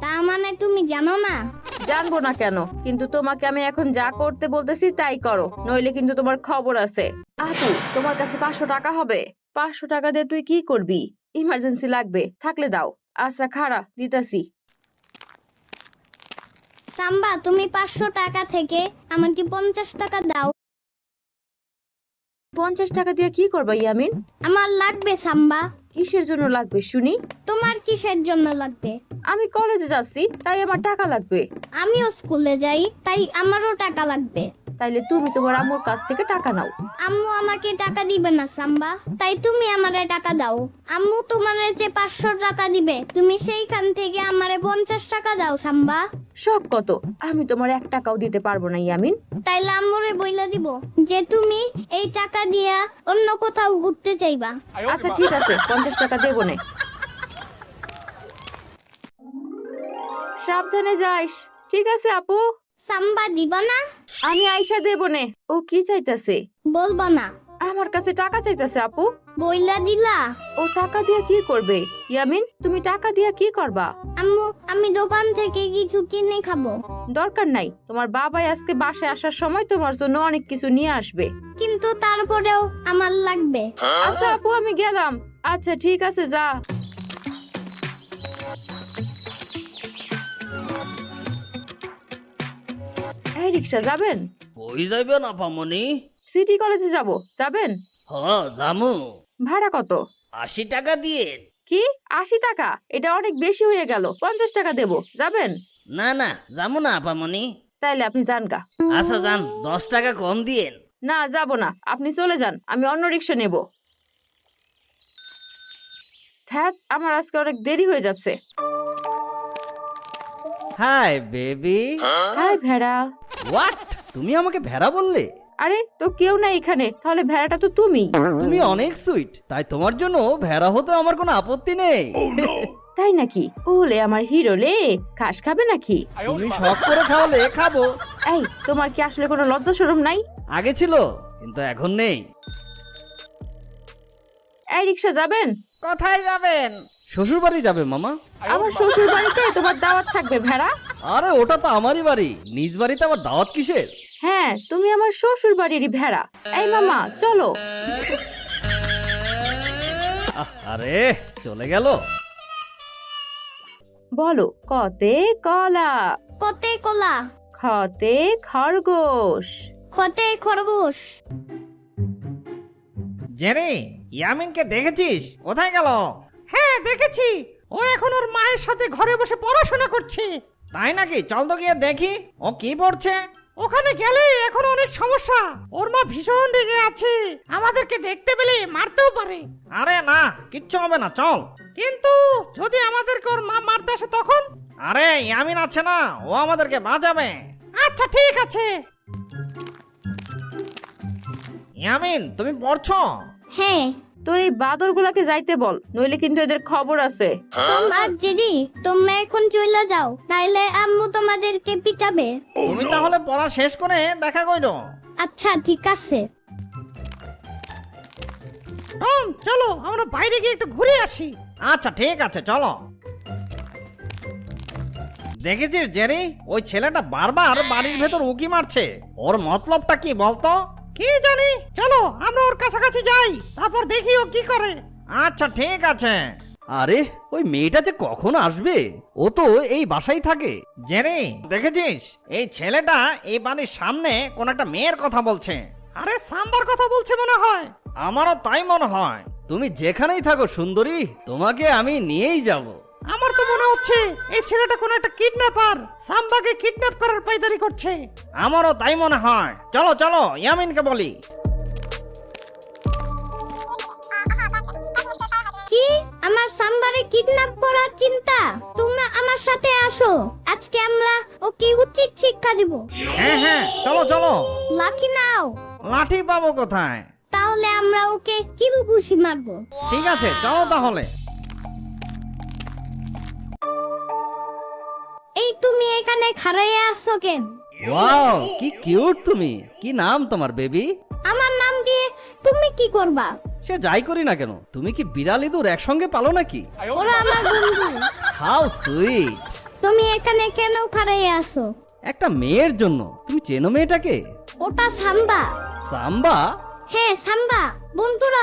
তা মানে তুমি জানো না? জানবো না কেন, কিন্তু তোমাকে আমি এখন যা করতে বলতেছি তাই করো, নইলে কিন্তু তোমার খবর আছে। আপু, তোমার কাছে 500 টাকা হবে? 500 টাকা দিয়ে তুই কি করবি? ইমার্জেন্সি লাগবে, থাকলে দাও। আচ্ছা খাড়া, দিতাছি। সাম্বা, তুমি 500 টাকা থেকে আমাকে 50 টাকা দাও। 50 টাকা দিয়ে কি করবা ইয়ামিন? আমার লাগবে সাম্বা। কিসের জন্য লাগবে শুনি? তোমার কিসের জন্য লাগবে? আমি কলেজে যাচ্ছি, তাই আমার টাকা লাগবে। আমিও স্কুলে যাই, তাই আমারও টাকা লাগবে। তাইলে তুমি তোমার আম্মুর কাছ থেকে টাকা নাও। আম্মু আমাকে টাকা দিবে না সাম্বা, তাই তুমি আমারে টাকা দাও। আম্মু তোমারে যে 500 টাকা দিবে, তুমি সেইখান থেকে আমারে 50 টাকা দাও সাম্বা। শখ কত? আমি তোমার 1 টাকাও দিতে পারবো না ইয়ামিন। তাইলে আম্মুরে বইলা দিব যে তুমি এই টাকা দিয়া অন্য কোথাও ঘুরতে চাইবা। আচ্ছা ঠিক আছে, 50 টাকা দেবো না। সাবধানে যাইস। ঠিক আছে আপু। সাম্বা দিবা না? আমি আইসা দেবো নে। ও কি চাইতাছে? বলবা না? আমার কাছে টাকা চাইতাছে আপু। বইলা দিলা? ও টাকা দিয়ে কি করবে? ইয়ামিন, তুমি টাকা দিয়ে কি করবা? আম্মু, আমি দোকান থেকে কিছু কিনে খাবো। দরকার নাই, তোমার বাবাই আজকে বাসায় আসার সময় তোমার জন্য অনেক কিছু নিয়ে আসবে। কিন্তু তারপরেও আমার লাগবে। আচ্ছা আপু, আমি গেলাম। আচ্ছা ঠিক আছে, যা। এই রিক্সা যাবেন? কই যাইবেন আপামনি? সিটি কলেজে যাব, যাবেন? হ জামু। ভাড়া কত? 80 টাকা দিয়ে। কি 80 টাকা? এটা অনেক বেশি হয়ে গেল, 50 টাকা দেব, যাবেন? না না, যামু না আপামনি। তাইলে আপনি যান গা। আচ্ছা যান, 10 টাকা কম দিয়েন। না যাব না, আপনি চলে যান, আমি অন্য রিক্সা নেব। ধ্যাত, আমার আজকে অনেক দেরি হয়ে যাচ্ছে। Hi baby. হাই ভেড়া। হোয়াট? তুমি আমাকে ভেড়া বললে? আরে তো কেউ নাই এখানে, তাহলে ভেড়াটা তো তুমি। তুমি অনেক সুইট, তাই তোমার জন্য ভেড়া হতে আমার কোনো আপত্তি নেই। তাই নাকি? ওলে আমার হিরো লে, ঘাস খাবে নাকি? তুমি শখ করে খাওয়ালে খাবো। এই, তোমার কি আসলে কোনো লজ্জা শরম নাই? আগে ছিল, কিন্তু এখন নেই। এই রিক্সা যাবেন? কোথায় যাবেন? শ্বশুর বাড়ি যাবে মামা। আমার শ্বশুর বাড়িতে তোমার দাওয়াত থাকবে ভেড়া। আরে ওটা তো আমারই বাড়ি, নিজ বাড়িতে আবার দাওয়াত কিসের? হ্যাঁ, তুমি আমার শ্বশুর বাড়িরই ভেড়া। এই মামা চলো। আরে চলে গেল। বলো, কতে কলা, কতে কলা, খতে খরগোশ। খতে খরগোশ। জেরি, ইয়ামিনকে দেখেছিস? কোথায় গেল? হ্যাঁ দেখেছি, ও এখন ওর মায়ের সাথে ঘরে বসে পড়াশোনা করছে। তাই নাকি? চল তো গিয়ে দেখি ও কি পড়ছে। ওখানে গেলে এখন অনেক সমস্যা, ওর মা ভীষণ রেগে আছে, আমাদেরকে দেখতে পেলে মারতেও পারে। আরে না, কিচ্ছু হবে না, চল। কিন্তু যদি আমাদেরকে ওর মা মারতে আসে তখন? আরে ইয়ামিন আছে না, ও আমাদেরকে বাঁচাবে। আচ্ছা ঠিক আছে। ইয়ামিন, তুমি পড়ছো? হ্যাঁ। তোর এই বাদরগুলাকে যাইতে বল, নইলে কিন্তু এদের খবর আছে। তোমার জেরি, তোমরা এখন চলে যাও, নাইলে আম্মু তোমাদেরকে পিটাবে। তুমি তাহলে পড়া শেষ করে দেখা কইরো। আচ্ছা ঠিক আছে। টম চলো আমরা বাইরে গিয়ে একটু ঘুরে আসি। আচ্ছা ঠিক আছে, চলো। দেখেছিস জেরি, ওই ছেলেটা বারবার বাড়ির ভেতর উকি মারছে। ওর মতলবটা কি বলতো? কি জানি, চলো আমরা ওর কাছাকাছি যাই, তারপর দেখি ও কি করে। আচ্ছা ঠিক আছে। আরে ওই মেয়েটা যে কখন আসবে? ও তো এই বাসায় থাকে। জেরি, দেখেছিস এই ছেলেটা এই বাড়ির সামনে কোন একটা মেয়ের কথা বলছে। আরে সাম্বার কথা বলছে মনে হয়। আমারও তাই মনে হয়। তুমি যেখানেই থাকো সুন্দরী, তোমাকে আমি নিয়েই যাব। আমার তো মনে হচ্ছে এই ছেলেটা কোন একটা কিডন্যাপার, সাম্বাকে কিডন্যাপ করার পায়দারি করছে। আমারও তাই মনে হয়। চলো চলো, ইয়ামিনকে বলি। কি? আমার সাম্বারে কিডন্যাপ করার চিন্তা? তোমরা আমার সাথে আসো, আজকে আমরা ওকে উচিত শিক্ষা দিব। হ্যাঁ হ্যাঁ, চলো চলো। লাঠি নাও। লাঠি পাবো কোথায়? তাহলে আমরা ওকে কিরু ঘুষি মারবো। ঠিক আছে, চলো তাহলে। এই তুমি এখানে খাড়াইয়া আসছো কেন? ওয়াও, কি কিউট তুমি। কি নাম তোমার বেবি? আমার নাম দিয়ে তুমি কি করবা? সে যাই করি না কেন, তুমি কি বিড়াল ইঁদুর একসঙ্গে পালো নাকি? ওরা আমার বন্ধু। How sweet. তুমি এখানে কেন খাড়াইয়া আছো? একটা মেয়ের জন্য। তুমি চেনো মেয়েটাকে? ওটা সাম্বা। সাম্বা? হ্যাঁ সাম্বা, বন্ধুরা